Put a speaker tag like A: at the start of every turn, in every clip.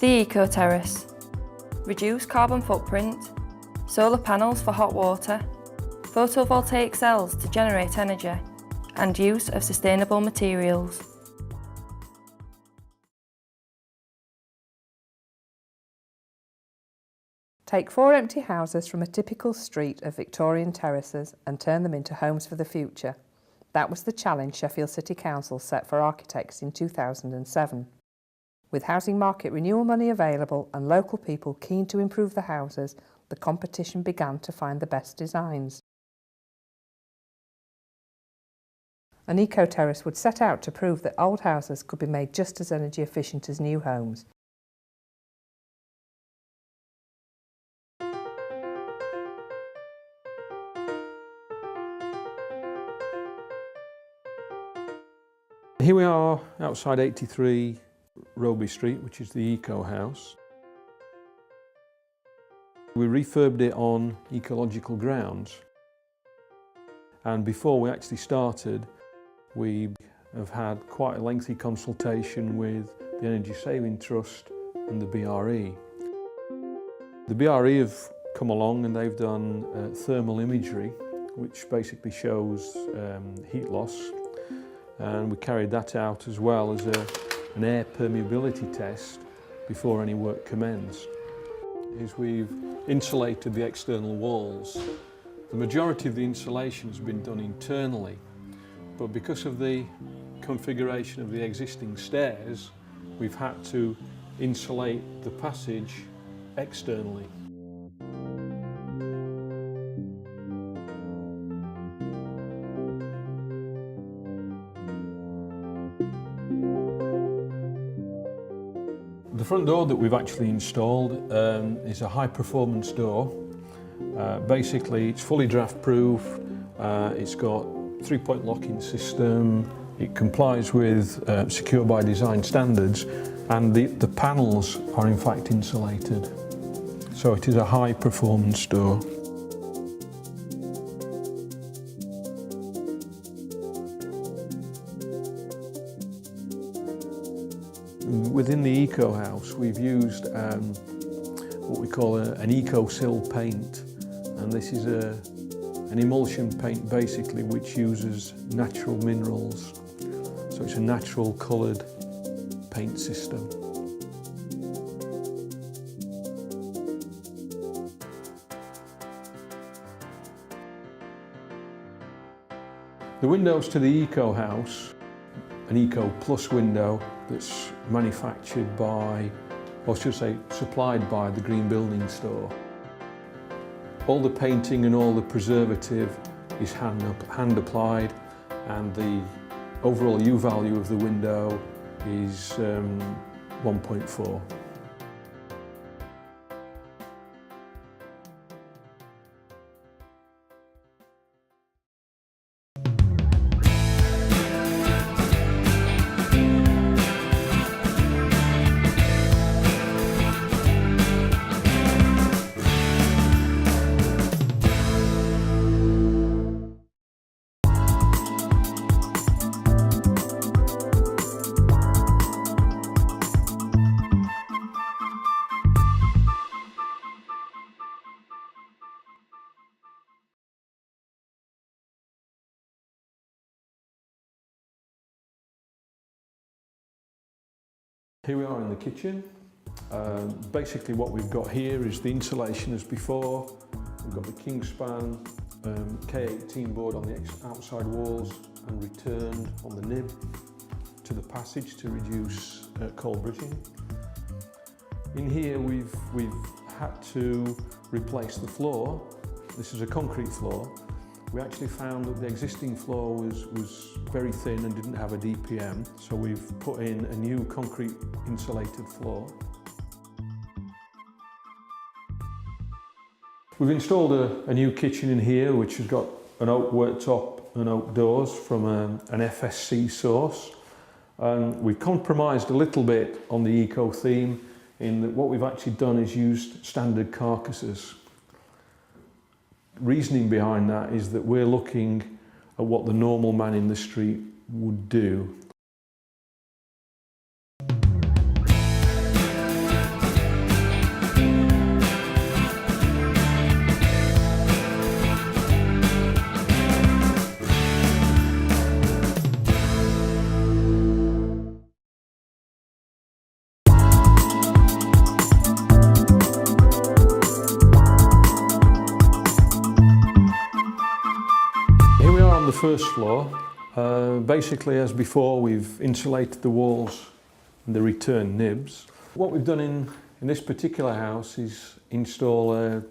A: The Eco Terrace. Reduce carbon footprint, solar panels for hot water, photovoltaic cells to generate energy, and use of sustainable materials.
B: Take 4 empty houses from a typical street of Victorian terraces and turn them into homes for the future. That was the challenge Sheffiled City Council set for architects in 2007. With housing market renewal money available and local people keen to improve the houses, the competition began to find the best designs. An eco-terrace would set out to prove that old houses could be made just as energy efficient as new homes.
C: Here we are outside 83 Roby Street, which is the Eco House. We refurbed it on ecological grounds, and before we actually started we have had quite a lengthy consultation with the Energy Saving Trust and the BRE. The BRE have come along and they've done thermal imagery, which basically shows heat loss. And we carried that out as well as an air permeability test before any work commenced. We've insulated the external walls. The majority of the insulation has been done internally, but because of the configuration of the existing stairs, we've had to insulate the passage externally. The front door that we've actually installed is a high performance door. Basically it's fully draft proof, it's got 3-point locking system, it complies with Secure by Design standards, and the panels are in fact insulated. So it is a high performance door. Within the Eco House we've used what we call an Eco Sill Paint, and this is an emulsion paint basically which uses natural minerals, so it's a natural coloured paint system. The windows to the Eco House, an Eco Plus window that's manufactured by, or should I say supplied by, the Green Building Store. All the painting and all the preservative is hand applied, and the overall U value of the window is 1.4. Here we are in the kitchen. Basically what we've got here is the insulation as before. We've got the Kingspan K18 board on the outside walls and returned on the nib to the passage to reduce cold bridging. In here we've had to replace the floor. This is a concrete floor. We actually found that the existing floor was very thin and didn't have a DPM, so we've put in a new concrete insulated floor. We've installed a new kitchen in here which has got an oak worktop and oak doors from an FSC source. We've compromised a little bit on the eco theme in that what we've actually done is used standard carcasses. Reasoning behind that is that we're looking at what the normal man in the street would do. first floor. Basically, as before, we've insulated the walls and the return nibs. What we've done in this particular house is install a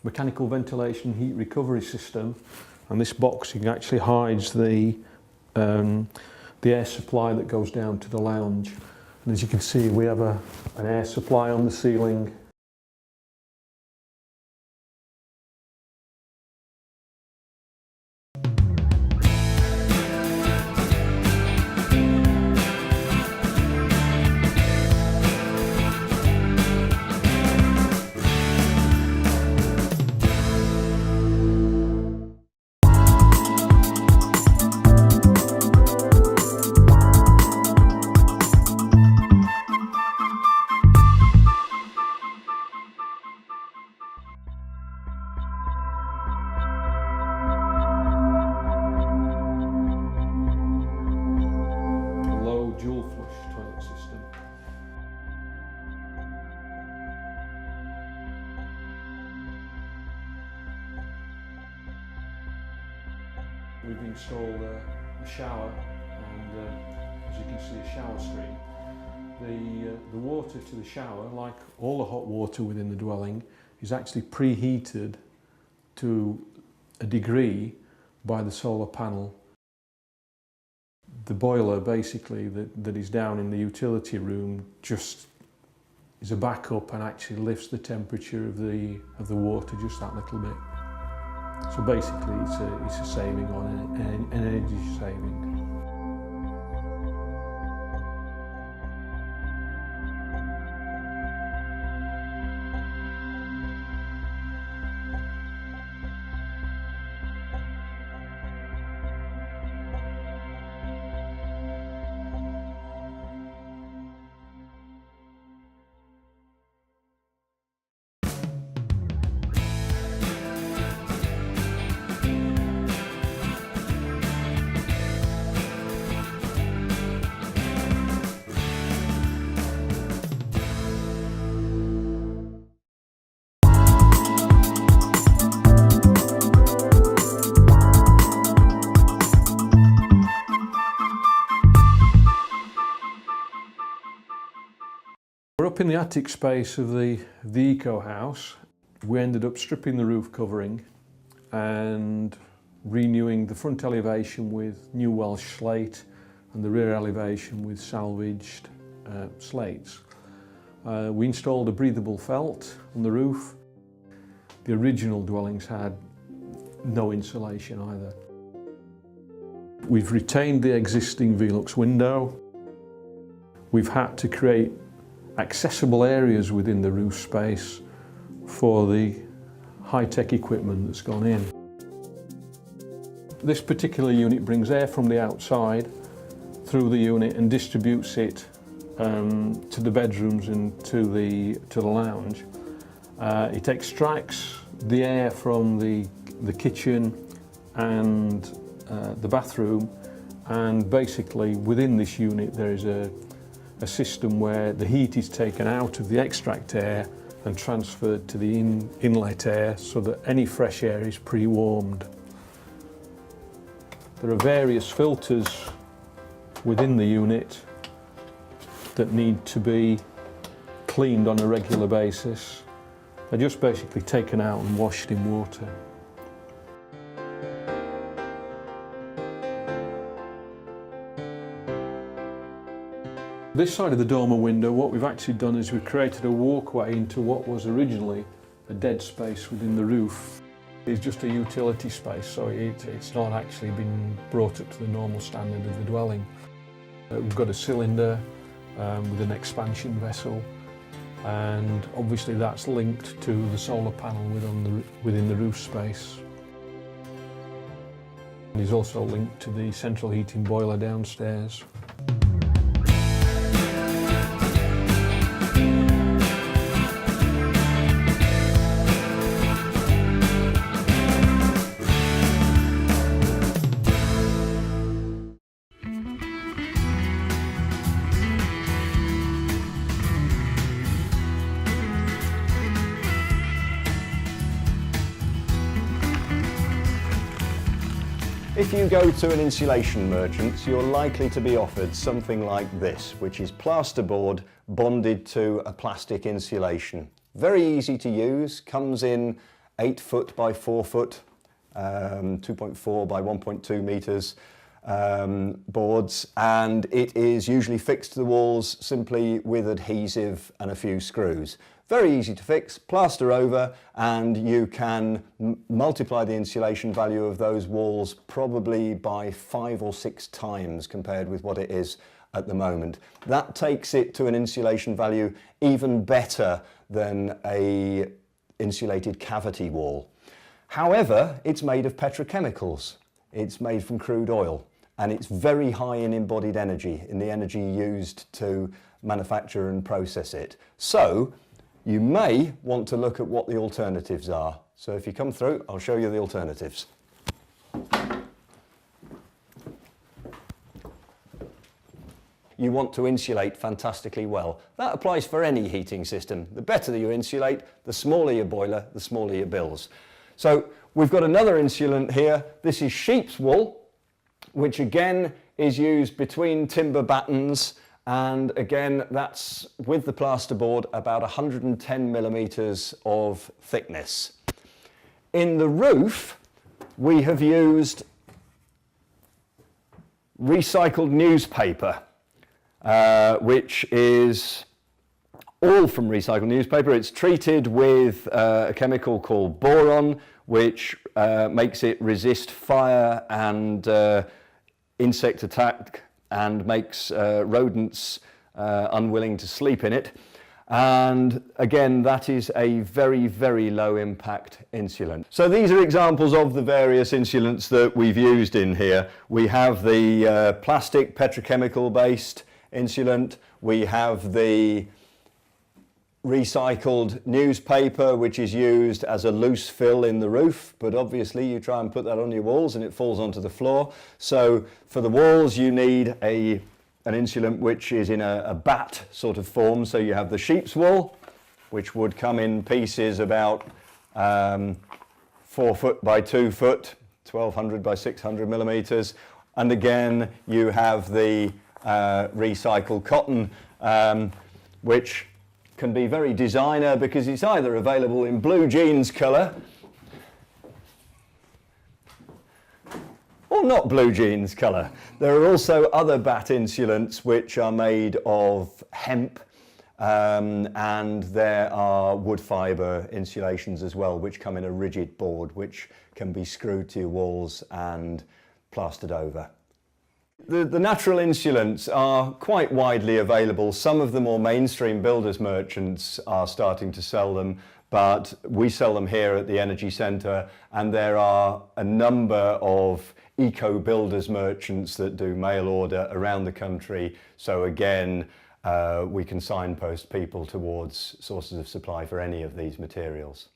C: mechanical ventilation heat recovery system, and this boxing actually hides the air supply that goes down to the lounge. And as you can see, we have an air supply on the ceiling. Dual flush toilet system. We've installed a shower, and as you can see, a shower stream. The water to the shower, like all the hot water within the dwelling, is actually preheated to a degree by the solar panel. The boiler basically that is down in the utility room just is a backup and actually lifts the temperature of the water just that little bit. So basically it's a saving on an energy saving. We're up in the attic space of the eco house. We ended up stripping the roof covering and renewing the front elevation with new Welsh slate and the rear elevation with salvaged slates. We installed a breathable felt on the roof. The original dwellings had no insulation either. We've retained the existing Velux window. We've had to create accessible areas within the roof space for the high-tech equipment that's gone in. This particular unit brings air from the outside through the unit and distributes it to the bedrooms and to the lounge. It extracts the air from the kitchen and the bathroom, and basically within this unit there is a system where the heat is taken out of the extract air and transferred to the inlet air so that any fresh air is pre-warmed. There are various filters within the unit that need to be cleaned on a regular basis. They're just basically taken out and washed in water. This side of the dormer window, what we've actually done is we've created a walkway into what was originally a dead space within the roof. It's just a utility space, so it's not actually been brought up to the normal standard of the dwelling. We've got a cylinder with an expansion vessel, and obviously that's linked to the solar panel within the roof space. And it's also linked to the central heating boiler downstairs.
D: If you go to an insulation merchant, you're likely to be offered something like this, which is plasterboard bonded to a plastic insulation. Very easy to use, comes in 8 foot by 4 foot, 2.4 by 1.2 metres boards, and it is usually fixed to the walls simply with adhesive and a few screws. Very easy to fix, plaster over, and you can multiply the insulation value of those walls probably by 5 or 6 times compared with what it is at the moment. That takes it to an insulation value even better than a insulated cavity wall. However, it's made of petrochemicals. It's made from crude oil, and it's very high in embodied energy, in the energy used to manufacture and process it. So you may want to look at what the alternatives are. So if you come through, I'll show you the alternatives. You want to insulate fantastically well. That applies for any heating system. The better that you insulate, the smaller your boiler, the smaller your bills. So we've got another insulant here. This is sheep's wool, which again is used between timber battens, and again that's with the plasterboard about 110 millimetres of thickness. In the roof we have used recycled newspaper, which is all from recycled newspaper. It's treated with a chemical called boron, which makes it resist fire and insect attack, and makes rodents unwilling to sleep in it. And again, that is a very, very low impact insulant. So these are examples of the various insulants that we've used in here. We have the plastic petrochemical based insulant. We have the recycled newspaper, which is used as a loose fill in the roof, but obviously you try and put that on your walls and it falls onto the floor. So for the walls you need an insulant which is in a bat sort of form. So you have the sheep's wool, which would come in pieces about 4 foot by 2 foot, 1200 by 600 millimetres. And again you have the recycled cotton, which can be very designer because it's either available in blue jeans colour or not blue jeans colour. There are also other bat insulants which are made of hemp, and there are wood fibre insulations as well, which come in a rigid board which can be screwed to your walls and plastered over. The natural insulants are quite widely available. Some of the more mainstream builders merchants are starting to sell them, but we sell them here at the Energy Centre, and there are a number of eco builders merchants that do mail order around the country. So again, we can signpost people towards sources of supply for any of these materials.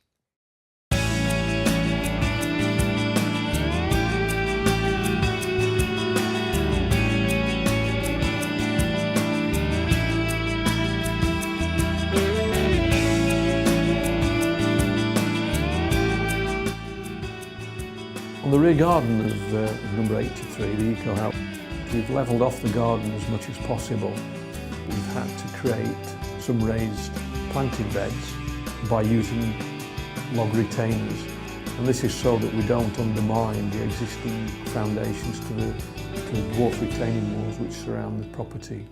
C: On the rear garden of number 83, the Eco House, we've levelled off the garden as much as possible. We've had to create some raised planting beds by using log retainers, and this is so that we don't undermine the existing foundations to the dwarf retaining walls which surround the property.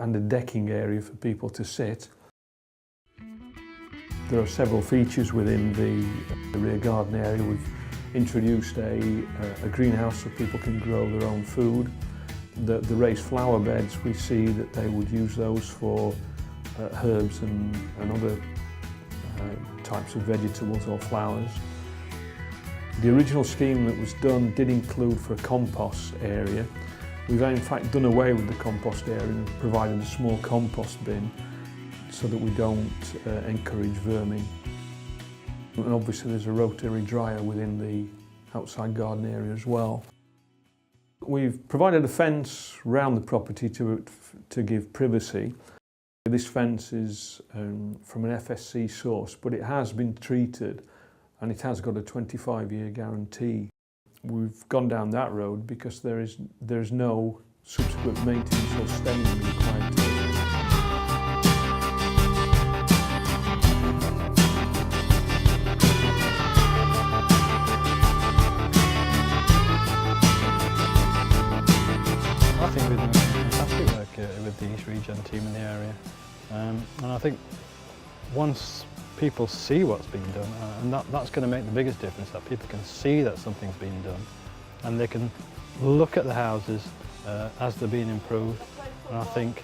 C: And a decking area for people to sit. There are several features within the rear garden area. We've introduced a greenhouse so people can grow their own food. The raised flower beds, we see that they would use those for herbs and other types of vegetables or flowers. The original scheme that was done did include for a compost area. We've in fact done away with the compost area and provided a small compost bin so that we don't encourage vermin. And obviously there's a rotary dryer within the outside garden area as well. We've provided a fence around the property to give privacy. This fence is from an FSC source, but it has been treated and it has got a 25-year guarantee. We've gone down that road because there's no subsequent maintenance or staining required to it.
E: I think we've done fantastic work with the East Regen team in the area, and I think once people see what's being done, and that's going to make the biggest difference, that people can see that something's being done and they can look at the houses as they're being improved, and I think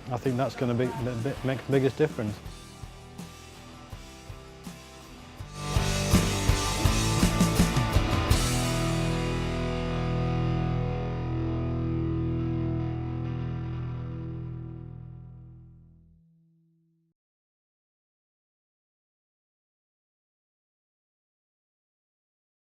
E: that's going to make the biggest difference.